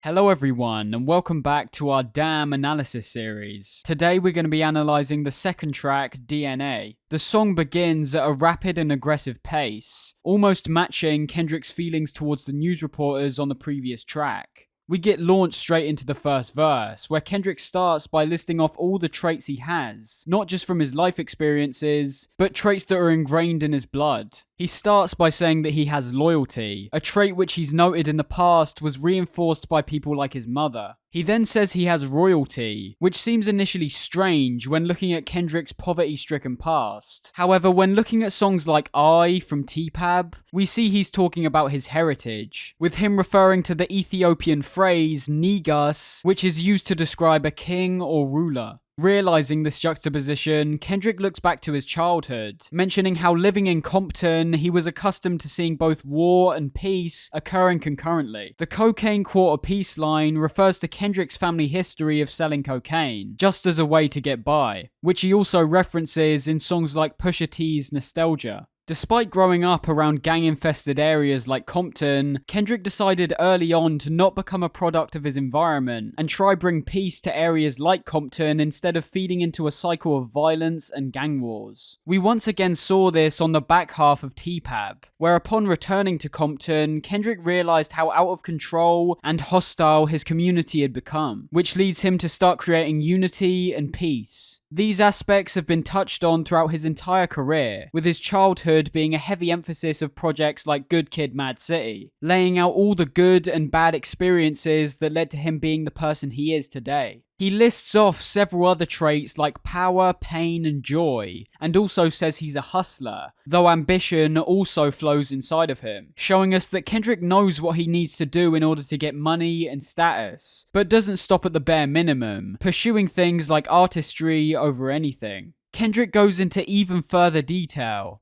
Hello everyone, and welcome back to our Damn Analysis series. Today we're going to be analysing the second track, DNA. The song begins at a rapid and aggressive pace, almost matching Kendrick's feelings towards the news reporters on the previous track. We get launched straight into the first verse, where Kendrick starts by listing off all the traits he has, not just from his life experiences, but traits that are ingrained in his blood. He starts by saying that he has loyalty, a trait which he's noted in the past was reinforced by people like his mother. He then says he has royalty, which seems initially strange when looking at Kendrick's poverty-stricken past. However, when looking at songs like I from T-Pab, we see he's talking about his heritage, with him referring to the Ethiopian phrase Negus, which is used to describe a king or ruler. Realizing this juxtaposition, Kendrick looks back to his childhood, mentioning how living in Compton, he was accustomed to seeing both war and peace occurring concurrently. The cocaine quarter piece line refers to Kendrick's family history of selling cocaine, just as a way to get by, which he also references in songs like Pusha T's Nostalgia. Despite growing up around gang-infested areas like Compton, Kendrick decided early on to not become a product of his environment and try bring peace to areas like Compton instead of feeding into a cycle of violence and gang wars. We once again saw this on the back half of T-Pab, where upon returning to Compton, Kendrick realized how out of control and hostile his community had become, which leads him to start creating unity and peace. These aspects have been touched on throughout his entire career, with his childhood being a heavy emphasis of projects like Good Kid, Mad City, laying out all the good and bad experiences that led to him being the person he is today. He lists off several other traits like power, pain, and joy, and also says he's a hustler, though ambition also flows inside of him, showing us that Kendrick knows what he needs to do in order to get money and status, but doesn't stop at the bare minimum, pursuing things like artistry over anything. Kendrick goes into even further detail,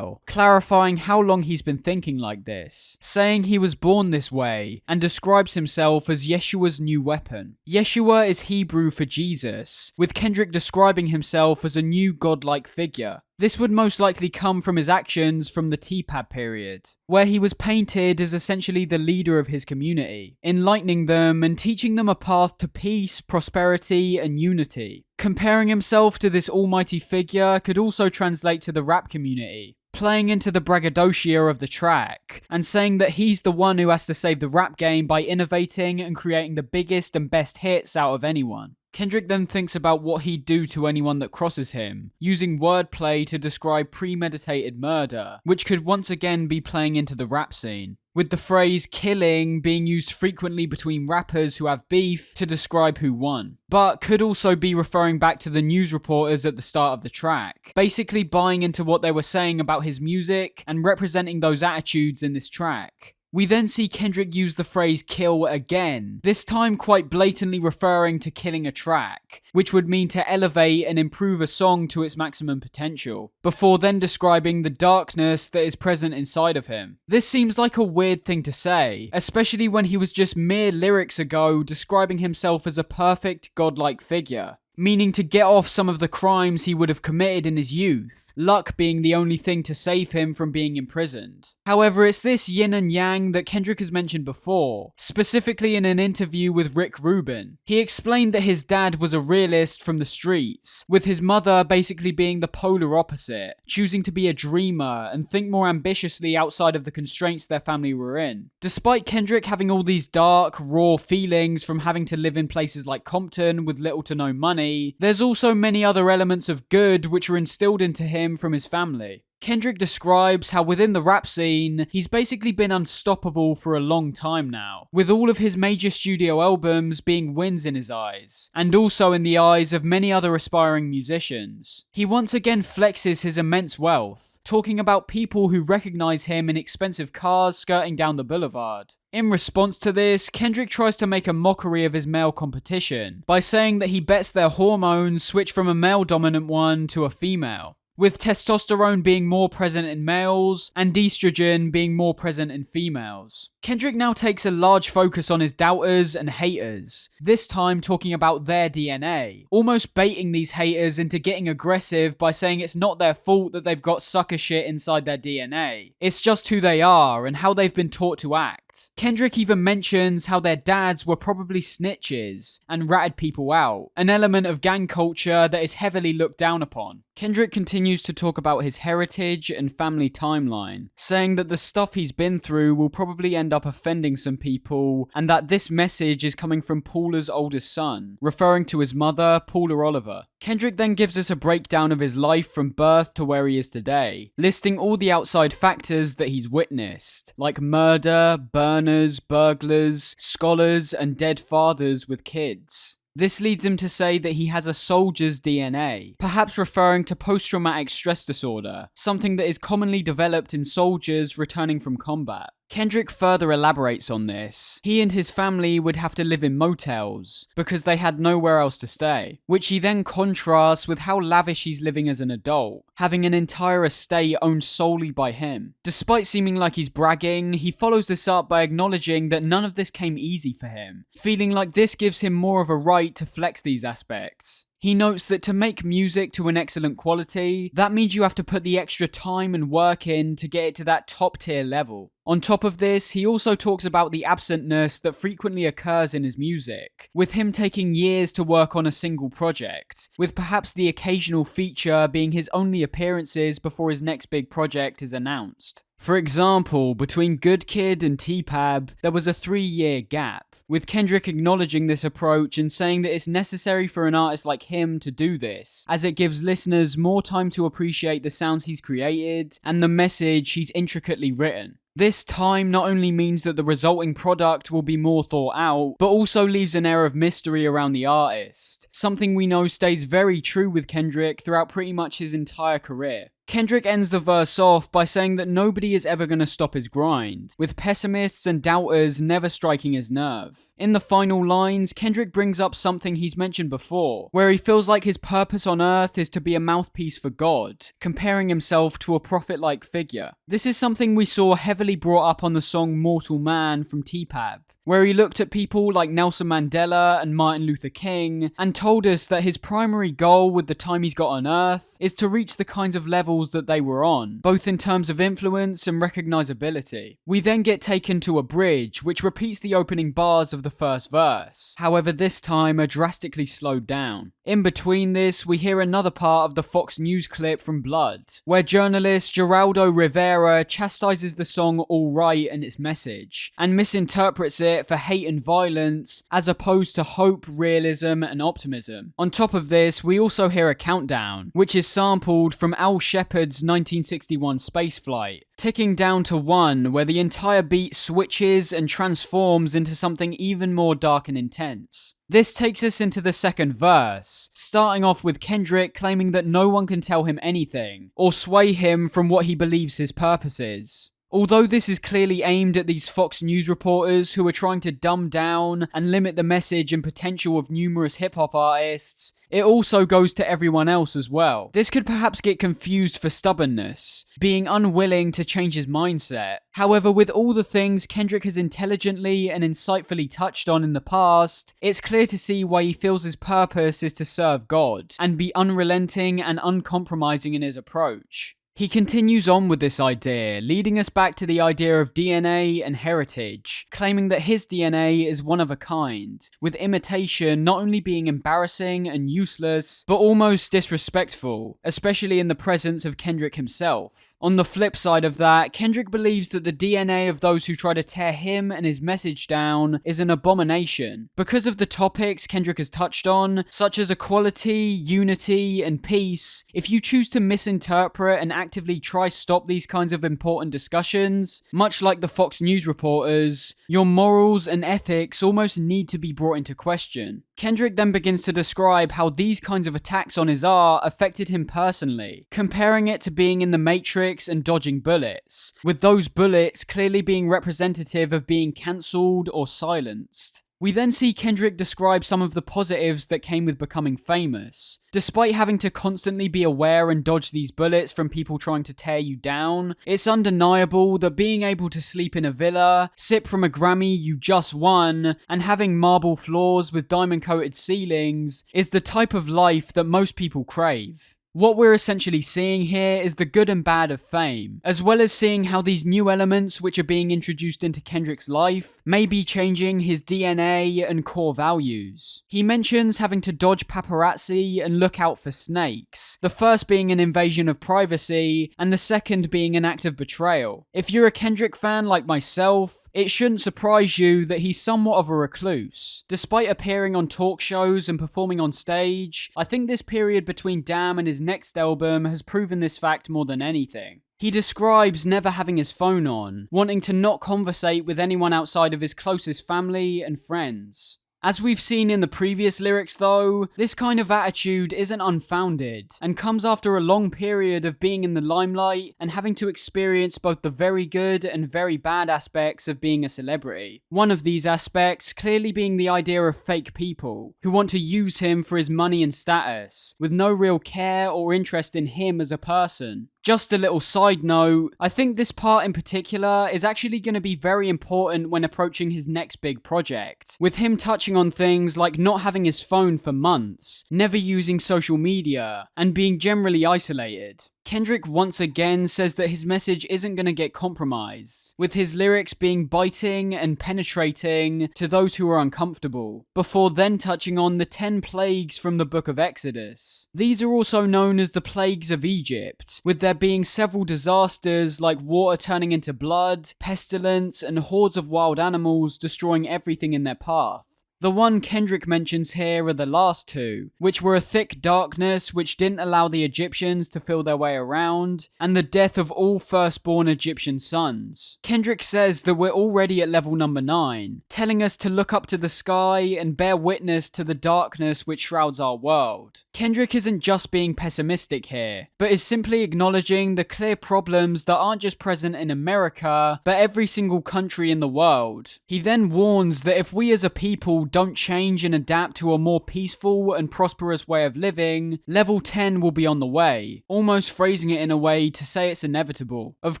clarifying how long he's been thinking like this, saying he was born this way, and describes himself as Yeshua's new weapon. Yeshua is Hebrew for Jesus, with Kendrick describing himself as a new godlike figure. This would most likely come from his actions from the T-Pab period, where he was painted as essentially the leader of his community, enlightening them and teaching them a path to peace, prosperity, and unity. Comparing himself to this almighty figure could also translate to the rap community, playing into the braggadocio of the track, and saying that he's the one who has to save the rap game by innovating and creating the biggest and best hits out of anyone. Kendrick then thinks about what he'd do to anyone that crosses him, using wordplay to describe premeditated murder, which could once again be playing into the rap scene, with the phrase killing being used frequently between rappers who have beef to describe who won, but could also be referring back to the news reporters at the start of the track, basically buying into what they were saying about his music and representing those attitudes in this track. We then see Kendrick use the phrase kill again, this time quite blatantly referring to killing a track, which would mean to elevate and improve a song to its maximum potential, before then describing the darkness that is present inside of him. This seems like a weird thing to say, especially when he was just mere lyrics ago describing himself as a perfect godlike figure, meaning to get off some of the crimes he would have committed in his youth, luck being the only thing to save him from being imprisoned. However, it's this yin and yang that Kendrick has mentioned before, specifically in an interview with Rick Rubin. He explained that his dad was a realist from the streets, with his mother basically being the polar opposite, choosing to be a dreamer and think more ambitiously outside of the constraints their family were in. Despite Kendrick having all these dark, raw feelings from having to live in places like Compton with little to no money, there's also many other elements of good which were instilled into him from his family. Kendrick describes how within the rap scene, he's basically been unstoppable for a long time now, with all of his major studio albums being wins in his eyes, and also in the eyes of many other aspiring musicians. He once again flexes his immense wealth, talking about people who recognize him in expensive cars skirting down the boulevard. In response to this, Kendrick tries to make a mockery of his male competition by saying that he bets their hormones switch from a male-dominant one to a female, with testosterone being more present in males and estrogen being more present in females. Kendrick now takes a large focus on his doubters and haters, this time talking about their DNA, almost baiting these haters into getting aggressive by saying it's not their fault that they've got sucker shit inside their DNA. It's just who they are and how they've been taught to act. that. Kendrick even mentions how their dads were probably snitches and ratted people out, an element of gang culture that is heavily looked down upon. Kendrick continues to talk about his heritage and family timeline, saying that the stuff he's been through will probably end up offending some people, and that this message is coming from Paula's oldest son, referring to his mother, Paula Oliver. Kendrick then gives us a breakdown of his life from birth to where he is today, listing all the outside factors that he's witnessed, like murder, burners, burglars, scholars, and dead fathers with kids. This leads him to say that he has a soldier's DNA, perhaps referring to post-traumatic stress disorder, something that is commonly developed in soldiers returning from combat. Kendrick further elaborates on this. He and his family would have to live in motels because they had nowhere else to stay, which he then contrasts with how lavish he's living as an adult, having an entire estate owned solely by him. Despite seeming like he's bragging, he follows this up by acknowledging that none of this came easy for him, feeling like this gives him more of a right to flex these aspects. He notes that to make music to an excellent quality, that means you have to put the extra time and work in to get it to that top tier level. On top of this, he also talks about the absentness that frequently occurs in his music, with him taking years to work on a single project, with perhaps the occasional feature being his only appearances before his next big project is announced. For example, between Good Kid and T-Pab, there was a 3-year gap, with Kendrick acknowledging this approach and saying that it's necessary for an artist like him to do this, as it gives listeners more time to appreciate the sounds he's created and the message he's intricately written. This time not only means that the resulting product will be more thought out, but also leaves an air of mystery around the artist, something we know stays very true with Kendrick throughout pretty much his entire career. Kendrick ends the verse off by saying that nobody is ever going to stop his grind, with pessimists and doubters never striking his nerve. In the final lines, Kendrick brings up something he's mentioned before, where he feels like his purpose on earth is to be a mouthpiece for God, comparing himself to a prophet-like figure. This is something we saw heavily brought up on the song Mortal Man from T-Pab, where he looked at people like Nelson Mandela and Martin Luther King and told us that his primary goal with the time he's got on Earth is to reach the kinds of levels that they were on, both in terms of influence and recognizability. We then get taken to a bridge which repeats the opening bars of the first verse, however this time are drastically slowed down. In between this, we hear another part of the Fox News clip from Blood, where journalist Geraldo Rivera chastises the song All Right and its message, and misinterprets it for hate and violence as opposed to hope, realism, and optimism. On top of this, we also hear a countdown, which is sampled from Al Shepard's 1961 Spaceflight, ticking down to 1, where the entire beat switches and transforms into something even more dark and intense. This takes us into the second verse, starting off with Kendrick claiming that no one can tell him anything, or sway him from what he believes his purpose is. Although this is clearly aimed at these Fox News reporters who are trying to dumb down and limit the message and potential of numerous hip-hop artists, it also goes to everyone else as well. This could perhaps get confused for stubbornness, being unwilling to change his mindset. However, with all the things Kendrick has intelligently and insightfully touched on in the past, it's clear to see why he feels his purpose is to serve God and be unrelenting and uncompromising in his approach. He continues on with this idea, leading us back to the idea of DNA and heritage, claiming that his DNA is one of a kind, with imitation not only being embarrassing and useless, but almost disrespectful, especially in the presence of Kendrick himself. On the flip side of that, Kendrick believes that the DNA of those who try to tear him and his message down is an abomination, because of the topics Kendrick has touched on, such as equality, unity, and peace. If you choose to misinterpret and actively try stop these kinds of important discussions, much like the Fox News reporters, your morals and ethics almost need to be brought into question. Kendrick then begins to describe how these kinds of attacks on his art affected him personally, comparing it to being in the Matrix and dodging bullets, with those bullets clearly being representative of being cancelled or silenced. We then see Kendrick describe some of the positives that came with becoming famous. Despite having to constantly be aware and dodge these bullets from people trying to tear you down, it's undeniable that being able to sleep in a villa, sip from a Grammy you just won, and having marble floors with diamond-coated ceilings is the type of life that most people crave. What we're essentially seeing here is the good and bad of fame, as well as seeing how these new elements which are being introduced into Kendrick's life may be changing his DNA and core values. He mentions having to dodge paparazzi and look out for snakes, the first being an invasion of privacy, and the second being an act of betrayal. If you're a Kendrick fan like myself, it shouldn't surprise you that he's somewhat of a recluse. Despite appearing on talk shows and performing on stage, I think this period between Damn and his next album has proven this fact more than anything. He describes never having his phone on, wanting to not conversate with anyone outside of his closest family and friends. As we've seen in the previous lyrics though, this kind of attitude isn't unfounded, and comes after a long period of being in the limelight and having to experience both the very good and very bad aspects of being a celebrity. One of these aspects clearly being the idea of fake people, who want to use him for his money and status, with no real care or interest in him as a person. Just a little side note, I think this part in particular is actually going to be very important when approaching his next big project, with him touching on things like not having his phone for months, never using social media, and being generally isolated. Kendrick once again says that his message isn't going to get compromised, with his lyrics being biting and penetrating to those who are uncomfortable, before then touching on the 10 plagues from the book of Exodus. These are also known as the plagues of Egypt, with there being several disasters like water turning into blood, pestilence, and hordes of wild animals destroying everything in their path. The one Kendrick mentions here are the last two, which were a thick darkness which didn't allow the Egyptians to feel their way around, and the death of all firstborn Egyptian sons. Kendrick says that we're already at level number 9, telling us to look up to the sky and bear witness to the darkness which shrouds our world. Kendrick isn't just being pessimistic here, but is simply acknowledging the clear problems that aren't just present in America, but every single country in the world. He then warns that if we as a people don't change and adapt to a more peaceful and prosperous way of living, level 10 will be on the way, almost phrasing it in a way to say it's inevitable. Of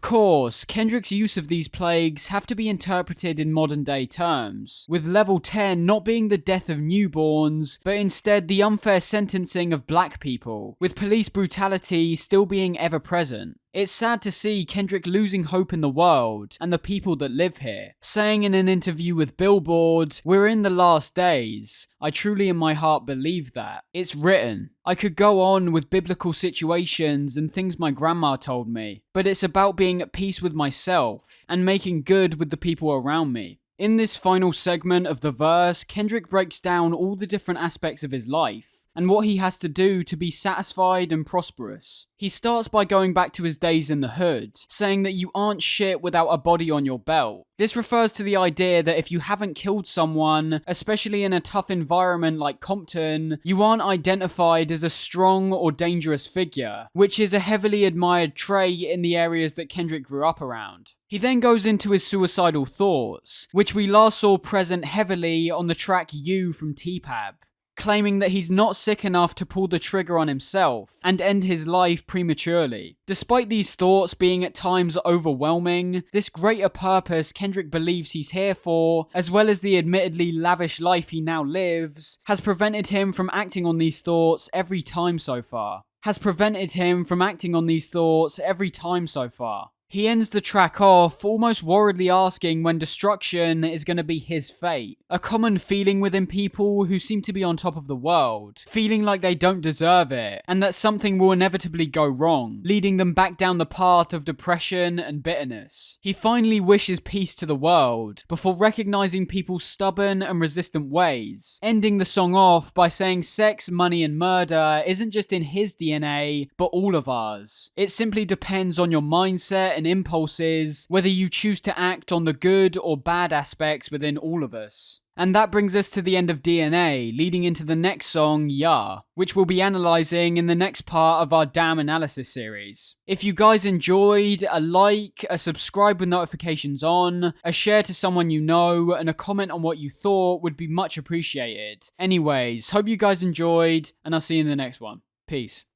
course, Kendrick's use of these plagues have to be interpreted in modern day terms, with level 10 not being the death of newborns, but instead the unfair sentencing of black people, with police brutality still being ever present. It's sad to see Kendrick losing hope in the world and the people that live here, saying in an interview with Billboard, "We're in the last days. I truly in my heart believe that. It's written." I could go on with biblical situations and things my grandma told me, but it's about being at peace with myself and making good with the people around me. In this final segment of the verse, Kendrick breaks down all the different aspects of his life and what he has to do to be satisfied and prosperous. He starts by going back to his days in the hood, saying that you aren't shit without a body on your belt. This refers to the idea that if you haven't killed someone, especially in a tough environment like Compton, you aren't identified as a strong or dangerous figure, which is a heavily admired trait in the areas that Kendrick grew up around. He then goes into his suicidal thoughts, which we last saw present heavily on the track You from T-Pab, claiming that he's not sick enough to pull the trigger on himself and end his life prematurely. Despite these thoughts being at times overwhelming, this greater purpose Kendrick believes he's here for, as well as the admittedly lavish life he now lives, has prevented him from acting on these thoughts every time so far. He ends the track off almost worriedly asking when destruction is going to be his fate. A common feeling within people who seem to be on top of the world, feeling like they don't deserve it, and that something will inevitably go wrong, leading them back down the path of depression and bitterness. He finally wishes peace to the world, before recognizing people's stubborn and resistant ways, ending the song off by saying sex, money, and murder isn't just in his DNA, but all of ours. It simply depends on your mindset and impulses, whether you choose to act on the good or bad aspects within all of us. And that brings us to the end of DNA, leading into the next song, Ya, which we'll be analysing in the next part of our Damn analysis series. If you guys enjoyed, a like, a subscribe with notifications on, a share to someone you know, and a comment on what you thought would be much appreciated. Anyways, hope you guys enjoyed, and I'll see you in the next one. Peace.